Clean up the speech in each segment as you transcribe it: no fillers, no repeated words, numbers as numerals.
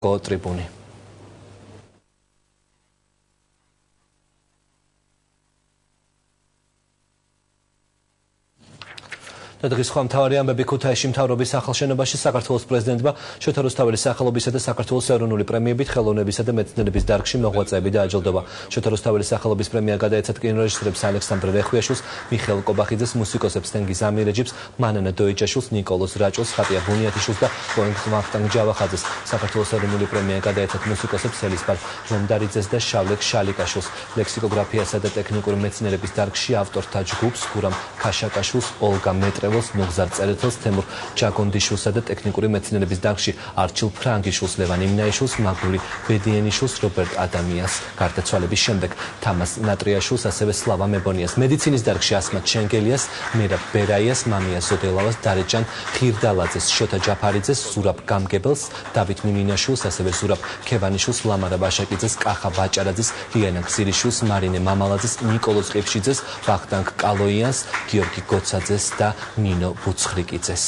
ტრიბუნი. დღის სხვა მთავარი ამბები ქუთაისში მთავრობის ახალშენობაში საქართველოს პრეზიდენტმა შოთა რუსთაველის სახელობისა და საქართველოს ეროვნული პრემიებით ხელოვნებისა და მეცნიერების დარგში მოღვაწეები დააჯილდოვა. შოთა რუსთაველის სახელობის პრემია გადაეცათ კინორეჟისორებს ალექსანდრე რეხვიაშვილს, მიხეილ კობახიძეს, მუსიკოსებს თენგიზ ამირეჯიბს, მანანა დოიჯაშვილს, ნიკოლოზ რაჭოს, ხატია ბუნიათიშვილს და ვახტანგ ჯავახაძეს. საქართველოს ეროვნული პრემია გადაეცათ მუსიკოსებს ელისბარ რომდარიძეს და შავლეკ შალიკაშვილს. ლექსიკოგრაფიასა და ტექნიკური მეცნიერების დარგში ავტორთა ჯგუფს გურამ ქაშაკაშვილს, ოლგა მეტრე ნუღზარ წერეთელს, თემურ ჯაგონდიშვილსა და ტექნიკური მეცნიერების დარგში არჩილ ფრანგიშვილს, ლევან იმნაიშვილს, მაგური ბედიენიშვილს, რობერტ ადამიას. გარდაცვალების შემდეგ თამას ნატრიაშვილს, ასევე სლავა მებონიას. მედიცინის დარგში ასმათ შენგელიას, მერაბ ბერაიას, მამია ზოდელავას, დარეჯან ხირდალაძეს, შოთა ჯაფარიძეს, ზურაბ გამგებელს, დავით მიმინაშვილს, ასევე ზურაბ ქევანიშვილს, ლამარა ბაშაკიძეს, კახა ბაჭარაძის, ლიანა გზირიშვილს, მარინე მამალაძის, ნიკოლოზ ყიფშიძეს, ვახტანგ კალოიანს, გიორგი გოცაძეს და ნინო ბუცხრიკიძეს.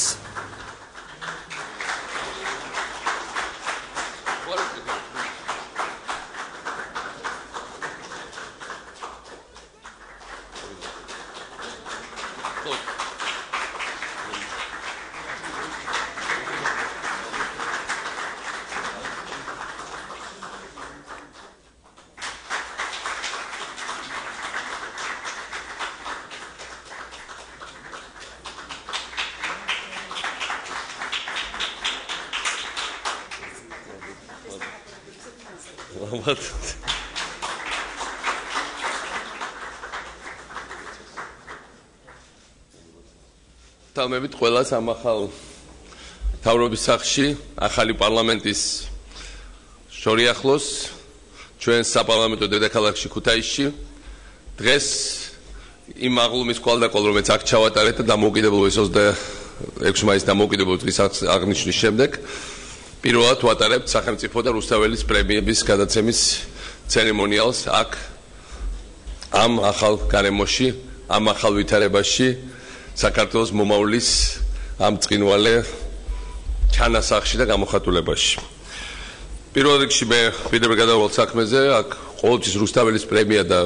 თამებით ყველას ამ ახალ მთავრობის სახლში ახალი პარლამენტის შორიახლოს ჩვენ საპარლამენტო დედაქალაქში ქუთაისში დღეს იმ აღლუმის კვალდაკვალ რომელიც აქ ჩავატარეთ და დამოუკიდებლობის 26 მაისის დამოუკიდებლობის დღის აღნიშვნის შემდეგ პირველად ვატარებთ სახელმწიფო და რუსთაველის პრემიების გადაცემის ცერემონიალს აქ ამ ახალ გარემოში, ამ ახალ ვითარებაში საქართველოს მომავლის ამ წინვალე ჩანასახში და გამოხატულებაში. პირველ რიგში მე პირდაპირ გადავალ საქმეზე, აქ ყოველთვის რუსთაველის პრემია და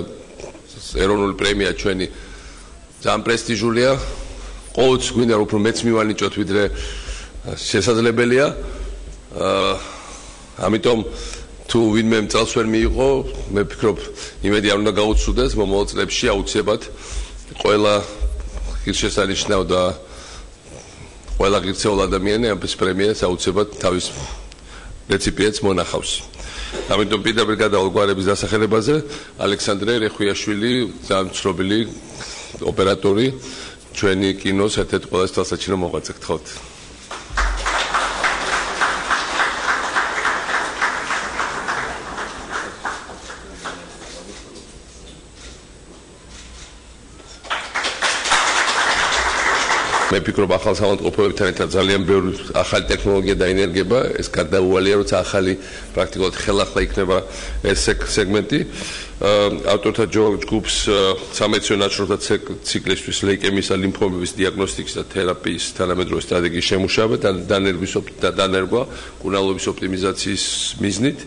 ეროვნული პრემია ჩვენი ძალიან პრესტიჟულია. ყოველთვის გვინდა უფრო მეც მივანიჭოთ ვიდრე შესაძლებელია. ამიტომ თუ ვინმე წელს ვერ მიიღო, მე ვფიქრობ, იმედი არ უნდა გაუცუდეს მომავალ წლებში აუცილებლად ყველა ღირსშესანიშნავ და ყველა ღირსეულ ადამიანი ამ პრემიას აუცილებლად თავის რეციპიენტს მონახავს. ამიტომ პირდაპირ გადავალ გვარების დასახელებაზე, ალექსანდრე რეხვიაშვილი, ძალიან ცნობილი ოპერატორი, ჩვენი კინოს ერთ-ერთი ყველაზე თვალსაჩინო მოღვაწე, გთხოვთ. მე ვფიქრობ ახალ სამართლებობებთან ერთად ძალიან ბევრი ახალი ტექნოლოგია დაინერგება, ეს გადაუვალია, როცა ახალი პრაქტიკულად ხელახლა იქნება ეს სეგმენტი. ავტორთა ჯგუფს სამედიცინო ნაჩვენებთა ციკლისთვის ლეიკემიის და ლიმფომების დიაგნოსტიკის და თერაპიის თანამედროვე სტრატეგიის შემუშავება და დანერგვა კუნალობის ოპტიმიზაციის მიზნით.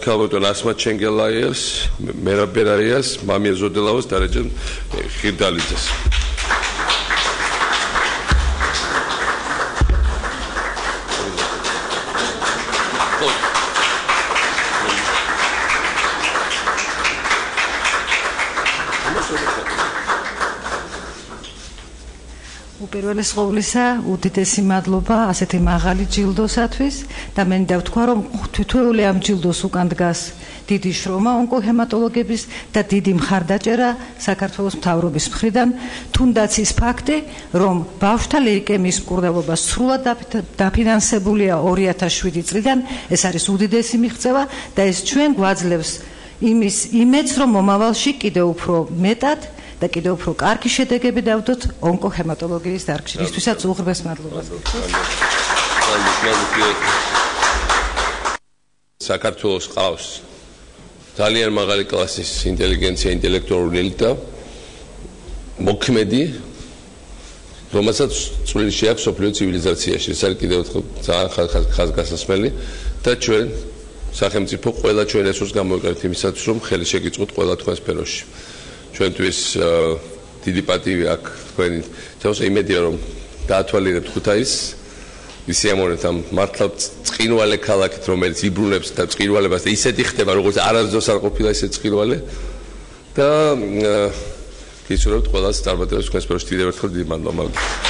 ქალბატონ ასმათ შენგელაიას, მერაბ ბერაიას, მამია ზოდელავას, დარეჯან ხირდალიძეს. უპირველეს ყოვლისა, უდიდესი მადლობა ასეთი მაღალი ჯილდოსათვის და მე მინდა ვთქვა, რომ თითოეული ამ ჯილდოს უკან დგას დიდი შრომა ონკოჰემატოლოგების და დიდი მხარდაჭერა საქართველოს მთავრობის მხრიდან, თუნდაც ის ფაქტი, რომ ბავშვთა ლეიკემიის მკურნალობა სრულად დაფინანსებულია 2007 წლიდან, ეს არის უდიდესი მიღწევა და ეს ჩვენ გვაძლევს იმის იმედს, რომ მომავალში კიდევ უფრო მეტად და კიდევ უფრო კარგი შედეგები დავდოთ ონკოჰემატოლოგიის დარგში. ისთვისაც უღრმეს მადლობას. საქართველოს ყავს ძალიან მაღალი კლასის ინტელიგენცია, ინტელექტუალური ელიტა, მოქმედი, რომელსაც წვლილი შეაქვს სოფლიო ცივილიზაციაში. ეს არის კიდევ ერთხელ ძალიან ხაზგასმელი და ჩვენ სახელმწიფო ყველა ჩვენ რესურსს გამოვიყენებთ იმისათვის, რომ ხელი შეგიწყოთ ყველა თქვენ სფეროში. ჩვენთვის დიდი პატივი აქვს თქვენი თავს იმედია რომ დაათვალიერებთ ქუთაისს ისიამოვნებთ ამ მართლა წყინვალე ქალაქით რომელიც იბრუნებს და წყინვალებას და ისეთი ხდება როგორც არასდროს არ ყოფილა ისეთი წყინვალე და გისურვებთ ყველას წარმატებას თქვენს სფეროში. დიდი ერთხელ დიდი მადლობა.